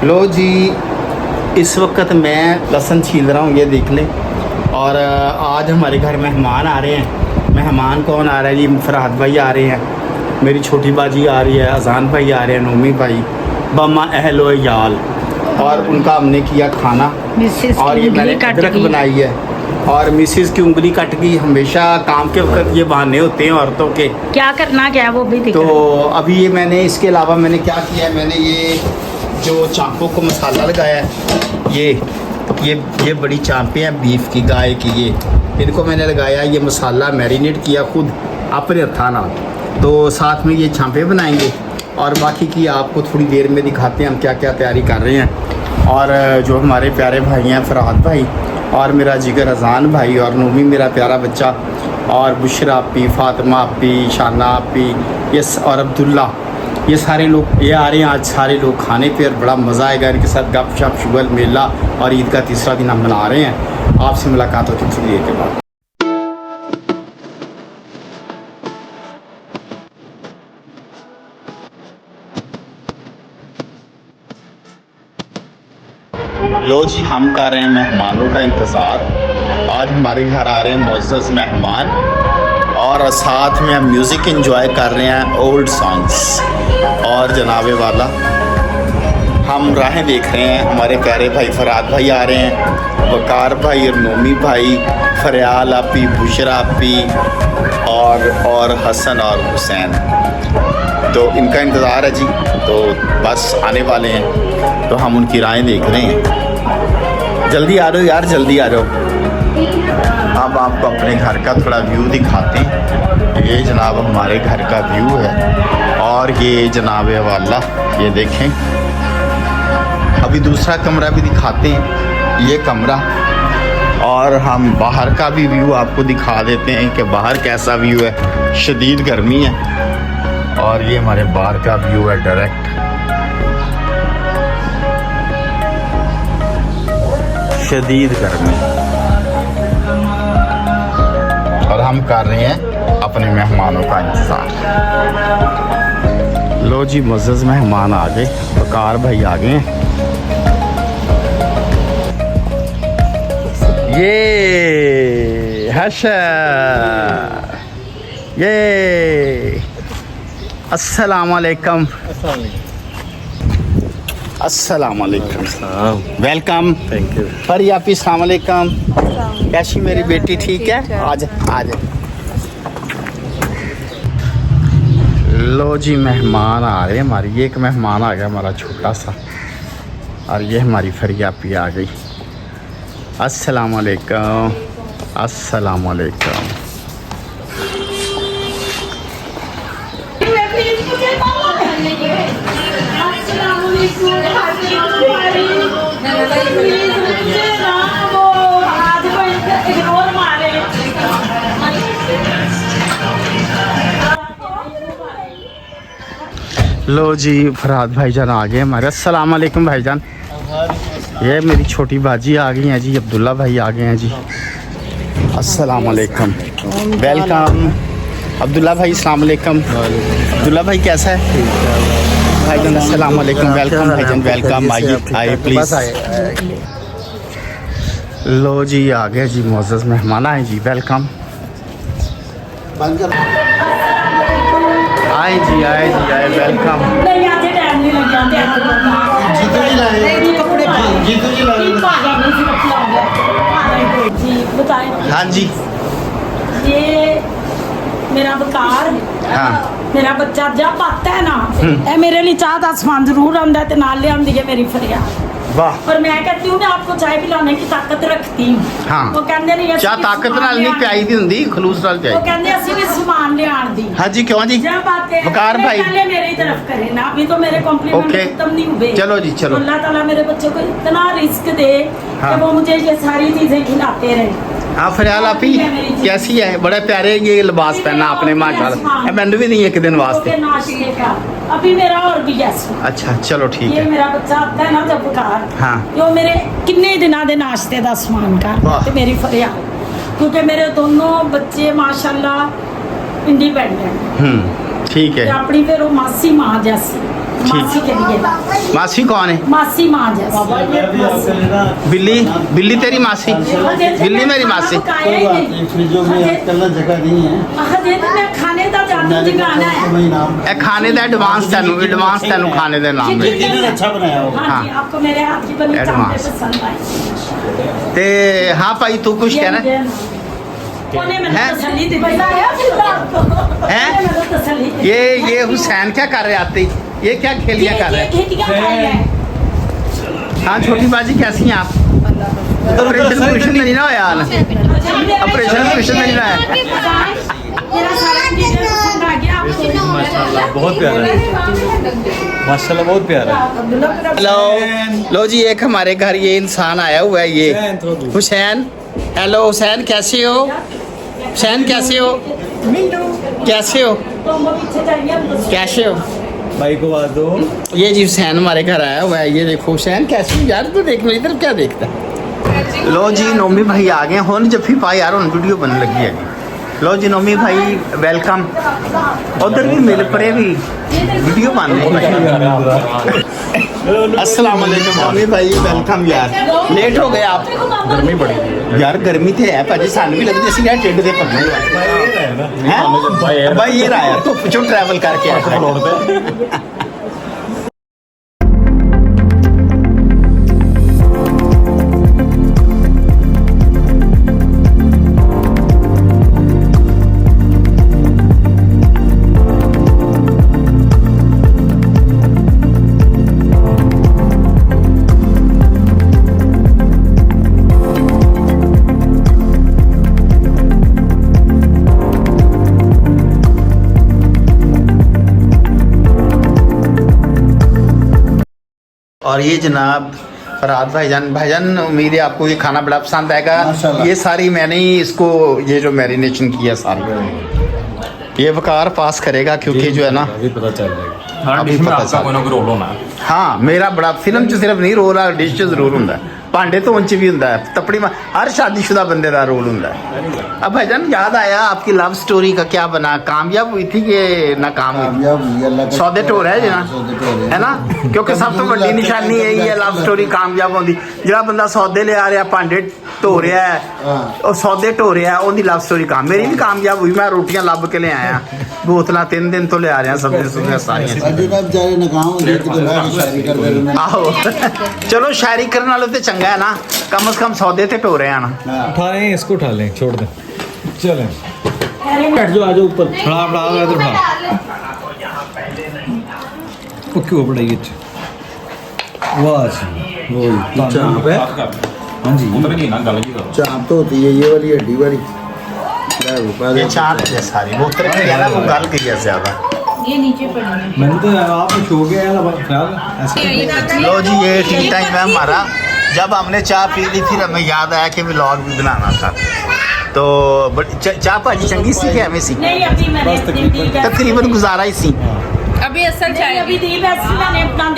लो जी, इस वक्त मैं लहसुन छील रहा हूँ, ये देख लें। और आज हमारे घर मेहमान आ रहे हैं। मेहमान कौन आ रहा है जी? फरहाद भाई आ रहे हैं, मेरी छोटी बाजी आ रही है, अजान भाई आ रहे हैं, नोमी भाई, बम्मा अहलो याल। और उनका हमने किया खाना, और ये मैंने अदरक बनाई है। और मिसिस की उंगली कट गई। हमेशा काम के वक्त ये बहाने होते हैं औरतों के, क्या करना क्या वो भी तो अभी ये मैंने इसके अलावा मैंने क्या किया है, मैंने ये जो चांपों को मसाला लगाया है, ये बड़ी चांपें हैं बीफ की, गाय की, ये इनको मैंने लगाया, ये मसाला मैरिनेट किया खुद अपने हथा ना। तो साथ में ये चांपें बनाएंगे और बाकी की आपको थोड़ी देर में दिखाते हैं हम क्या क्या तैयारी कर रहे हैं। और जो हमारे प्यारे भाई हैं फरहाद भाई, और मेरा जिगर अजान भाई, और नूमी मेरा प्यारा बच्चा, और बुशरा आपी, फातिमा आपी, शाना आपी, यस, और अब्दुल्ला, ये सारे लोग ये आ रहे हैं आज सारे लोग खाने पे, और बड़ा मज़ा आएगा इनके साथ गप शप शुगल मेला। और ईद का तीसरा दिन हम मना रहे हैं। आपसे मुलाकात होती थोड़ी देर के बाद। लो जी, हम कर रहे हैं मेहमानों का इंतज़ार। आज हमारे घर आ रहे हैं मुअज़्ज़ज़ मेहमान, और साथ में हम म्यूज़िक एंजॉय कर रहे हैं, ओल्ड सॉन्ग्स। और जनाबे वाला हम राहें देख रहे हैं, हमारे प्यारे भाई फरहाद भाई आ रहे हैं, वकार भाई और नोमी भाई, फरियाल आपी, बुशरा आपी, और हसन और हुसैन। तो इनका इंतज़ार है जी, तो बस आने वाले हैं, तो हम उनकी राहें देख रहे हैं। जल्दी आ रहे हो यार, जल्दी आ रहे हो। अब आपको अपने घर का थोड़ा व्यू दिखाते हैं। ये जनाब हमारे घर का व्यू है, और ये जनाब वाला ये देखें। अभी दूसरा कमरा भी दिखाते हैं, ये कमरा, और हम बाहर का भी व्यू आपको दिखा देते हैं कि बाहर कैसा व्यू है। शदीद गर्मी है, और ये हमारे बाहर का व्यू है डायरेक्ट। शदीद गर्मी, और हम कर रहे हैं अपने मेहमानों का इंतज़ार। लो जी, मुअज़्ज़ज़ मेहमान आ गए, वकार भाई आ गए हैं। ये हशा, ये अस्सलामुअलैकुम। अस्सलामुअलैकुम, वेलकम, थैंक यू। फरियापी, अस्सलामुअलैकुम। कैसी मेरी बेटी? ठीक है, आज आज। लो जी, मेहमान आ रहे हैं हमारी। ये एक मेहमान आ गया हमारा छोटा सा, और ये हमारी फरियापी आ गई। अस्सलामुअलैकुम, अस्सलामुअलैकुम। लो जी, फरहाद भाईजान आ गए हमारे। अस्सलाम वालेकुम भाईजान। ये मेरी छोटी बाजी आ गई हैं जी, अब्दुल्ला भाई आ गए हैं जी। अस्सलाम वालेकुम, वेलकम। अब्दुल्ला भाई अस्सलाम वालेकुम। अब्दुल्ला भाई कैसा है भाईजान? अस्सलाम वालेकुम, वेलकम भाईजान, वेलकम। आइए आइए प्लीज़। लो जी, आ गए जी मुअज़्ज़ज़ मेहमान आए जी, वेलकम। आए जी, आए जी, आए, वेलकम। हाँ जी, ये मेरा वकार, हाँ, मेरा बच्चा जब आता है ना, ये मेरे लिए चाह का समान जरूर आंदा है, नाल ले आंदी है मेरी फरियाद। वाह। और मैं कहती हूँ मैं आपको चाय पिलाने की ताकत रखती हूँ। हाँ। वो कहते नहीं चाह ताकत नाल नहीं प्याई दी हुंदी, खलूस नाल प्याई। वो कहते असि भी सामान ले आन दी। हाँ जी, क्यों जी? जब आते हैं वकार भाई पहले मेरी तरफ करे ना, अभी तो मेरे कॉम्प्लीमेंट ओके। खत्म नहीं हुए। चलो जी, चलो। अल्लाह ताला मेरे बच्चे को इतना रिस्क दे हाँ। कि वो मुझे ये सारी चीजें खिलाते रहे। हाँ, फरियाल आपी कैसी है? बड़े प्यारे ये लिबास पहना आपने माशाल्लाह। मैंने भी नहीं एक दिन वास्ते। नाश्ते का अभी मेरा और भी ऐसा। अच्छा, चलो ठीक ये है। मेरा बच्चा आता है ना जब वकार, हाँ। जो मेरे किन्ने दिनों के नाश्ते का समान का वाह। ते मेरी फरियाद, क्योंकि मेरे दोनों बच्चे माशाल्लाह इंडिपेंडेंट, ठीक है। अपनी फिर वो मासी माँ जैसी मासी के लिए। मासी कौन है? मासी माँ जैसी। बिल्ली बिल्ली तेरी मासी, बिल्ली मेरी मासी। मैं खाने का जानू जगाना है। ए खाने दा एडवांस तेनू खाने दे नाम दे। अच्छा बनाया होगा। हाँ जी, आपको मेरे हाथ की बनी चावल पसंद आए। ते हाँ भाई तू कुछ कहना कोने में हैं? तसल्ली दी भाई हैं? तसल्ली ये हुसैन क्या कर रहे आते ही? ये क्या खेलियां कर रहे हैं? हाँ छोटी बाजी कैसी हैं आप? ऑपरेशन ऑपरेशन नहीं ना होया हाल? ऑपरेशन ऑपरेशन नहीं ना है? मेरा सारा डिटेल पसंद आ गया आपको? माशाल्लाह बहुत प्यारा है, माशाल्लाह बहुत प्यारा है। हेलो लो जी, एक हमारे घर ये इंसान आया हुआ है, ये हुसैन। हेलो हुसैन, कैसे हो? हुसैन कैसे हो? कैसे हो? कैसे हो? भाई को बात दो। ये जी हुसैन हमारे घर आया हुआ है, ये देखो हुसैन कैसे हो यार? तू देख मेरी तरफ क्या देखता है? लो जी नोमी भाई आ गए हुन जफ्फी पाई यार, हुन वीडियो बनने लगी है। लो जी नोमी भाई वेलकम। उधर भी मिल पड़े भी वीडियो बन रही। अस्सलाम वालेकुम नोमी भाई, वेलकम यार। लेट हो गए आप? गर्मी बड़ी है यार गर्मी तो है भाजी, सानू भी लगती सी यार टेढ़ दे पकड़ने हैं। भाई ये रहा तो पिछों ट्रैवल करके आया। और ये जनाब फरहाद भाईजान उम्मीद है आपको ये खाना बड़ा पसंद आएगा। ये सारी मैंने ही इसको ये जो मैरिनेशन किया सारी, ये वकार पास करेगा क्योंकि जो है ना अभी पता चल जाएगा। हाँ, डिश में आपका कोई ना कोई रोल होना है। हाँ मेरा बड़ा फिल्म च सिर्फ नहीं रोल, डिश च जरूर होंगे, भांडे धोन च भी होंगे, तपड़ी में हर शादीशुदा बंदे का रोल होंगे। अब भाईजान याद आया आपकी लव स्टोरी का क्या बना? कामयाब हुई थी कि नाकाम हुई? सौदे टोर है जना, है ना? क्योंकि सब तो बड़ी निशानी यही है लव स्टोरी कामयाब होती। जो बंदा सौदे ले आ रहा, भांडे धो रहा है और सौदे ढो रहा, उनकी लव स्टोरी काम मेरी भी कामयाब हुई। मैं रोटियां लभ के ले आया, बोतल 3 दिन तो ले आ रहा, सब्जी सुब्जियां सारियां। आहो चलो शायरी करने वाले तो चंगा है ना, कम से कम सौदे ते टो रहे हैं ना। उठा लें इसको, उठा लें, छोड़ दें, चलें बैठ जाओ, आ जाओ ऊपर। फड़ा फड़ा इधर फड़ा, वो क्यों बढ़ाइए? वाह जी वो चाप है। हाँ जी चाप तो होती है ये वाली हड्डी वाली, ये चाप है सारी, वो उतर के ना वो गल गई है ज्यादा। ये नीचे पड़ी मैंने तो आप शो गया ख्याल ऐसे। लो जी ये टी टाइम है हमारा। जब हमने चाय पी ली फिर हमें याद आया कि व्लॉग भी बनाना था, तो चाय भाजी चंगी सी कि हमें सी नहीं, अभी मैंने तकरीबन गुजारा ही सी। अभी असल चाय अभी दी वैसे मैंने अपना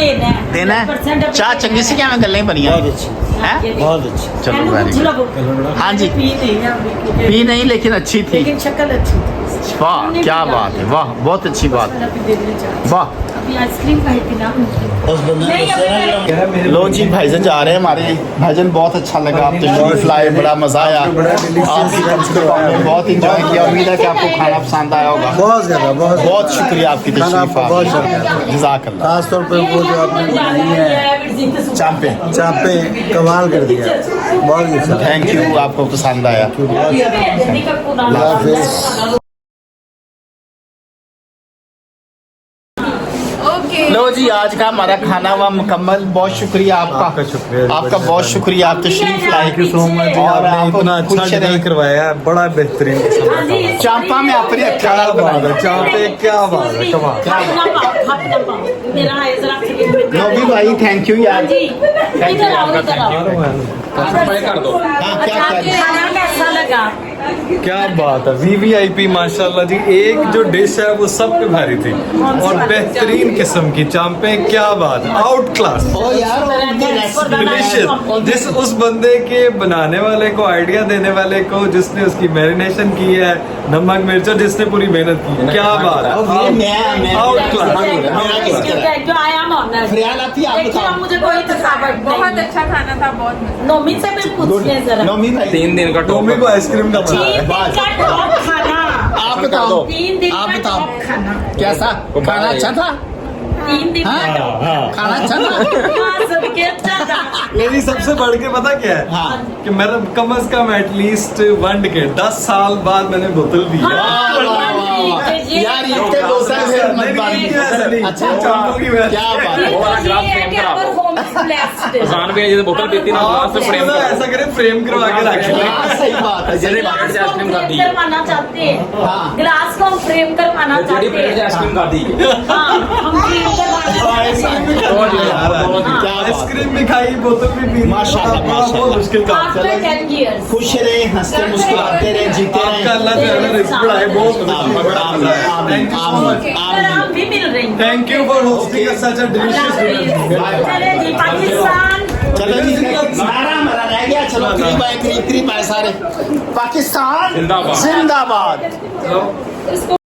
देना है चाय चंगी सी कि हमें गल्लें बनियां हैं। बहुत अच्छी। चलो वेरी गुड। हाँ जी पी नहीं लेकिन अच्छी थी। लेकिन शक्ल अच्छी थी। वाह क्या बात है, वाह बहुत अच्छी बात है, वाह। अभी आइसक्रीम खाई थी ना। नहीं अभी लो जी भाईजान जा रहे हैं हमारे। भाईजान बहुत अच्छा लगा, आप तशरीफ लाए, बड़ा मजा आया। आपकी हमने बहुत इंजॉय किया, उम्मीद है कि आपको खाना पसंद आया होगा। बहुत ज़्यादा बहुत शुक्रिया आपकी तशरीफ, बहुत शुक्रिया। जज़ाकल्लाह। खास तौर पर वो जो आपने बनाई है चापे चापे कमाल कर दिया, बहुत ही अच्छा। थैंक यू, आपको पसंद आया। अल्लाह हाफिज़। लो जी आज का हमारा खाना हुआ मुकम्मल। बहुत शुक्रिया आपका, शुक्रिया, आपका बहुत शुक्रिया, आप तशरीफ लाए। Thank you so much. और आपने आप इतना अच्छा खुश डिनर रहें। करवाया, बड़ा बेहतरीन किस्म का खाना। चांपा में अपने क्या बात है, चापे क्या बात है, कमाल। लो नौबी भाई थैंक यू यार। जी इधर आओ इधर आओ। हाँ क्या क्या खाना कैसा लगा? क्या बात है, वीवीआईपी माशाल्लाह जी। एक जो डिश है वो सब पे भारी थी और बेहतरीन किस्म की चांपे, क्या बात है, आउट क्लास ओ यार उनकी रेसिपी डिलीशियस। जिस उस बंदे के बनाने वाले को, आइडिया देने वाले को, जिसने उसकी मैरिनेशन की है, नमक मिर्च, और जिसने पूरी मेहनत की है, क्या बात है, मैं out class. Thank you, I am honoured. Faryal आती है आप देखिए बताओ। मुझे कोई थकावट बहुत अच्छा खाना था, बहुत मजा। नोमी से भी पूछ ले जरा। नौमी भाई 3 दिन का टोमी को आइसक्रीम का बना है। 3 दिन का टॉप खाना। आप बताओ 3 दिन आप का बताओ टॉप खाना। कैसा खाना अच्छा था? 3 दिन का खाना अच्छा था? हाँ, सबके अच्छा था। मेरी सबसे बढ़ के पता क्या है, हाँ। कि मेरा कम से कम एटलीस्ट 1 डिकेड 10 साल बाद मैंने बोतल दी है। वाह, वाह, वाह, वाह। यार इतने बोतल से मत बात। अच्छा चांपों की वजह से। क्या बात ये है। वो वाला तो ग्लास ये है फ्रेम कि करा our दो। home is blessed। आसान भी है, जैसे बोतल पीती ना ग्लास से फ्रेम आप ऐसा करें, फ्रेम करवा के रख लें। हाँ, सही बात है। जैसे ग्लास पेड़ से को आइसक्रीम फ्रेम कर दी है। करवाना चाहते हैं। हाँ। ग्लास को हम फ्रेम करवाना जेडी चाहते पेड़ से हैं। आइसक्रीम कर दी हाँ, हम फ्रेम करवाना क्या बात है। आइसक्रीम भी खाई, बोतल भी पी, माशाल्लाह, बहुत माशाल्लाह। मुश्किल काम। After 10 years। खुश रहे, हंसते मुस्कुराते रहे, जीते आपका रहे। अल्लाह ताला रिस्क बढ़ाए, बहुत आमीन, थैंक यू सो मच। आराम भी मिल रही है। Thank you for hosting such a delicious dinner. चले जी पाकिस्तान। चलो जी मरा रह गया। चलो करीब आए सारे। पाकिस्तान जिंदाबाद। जिंदाबाद। इसको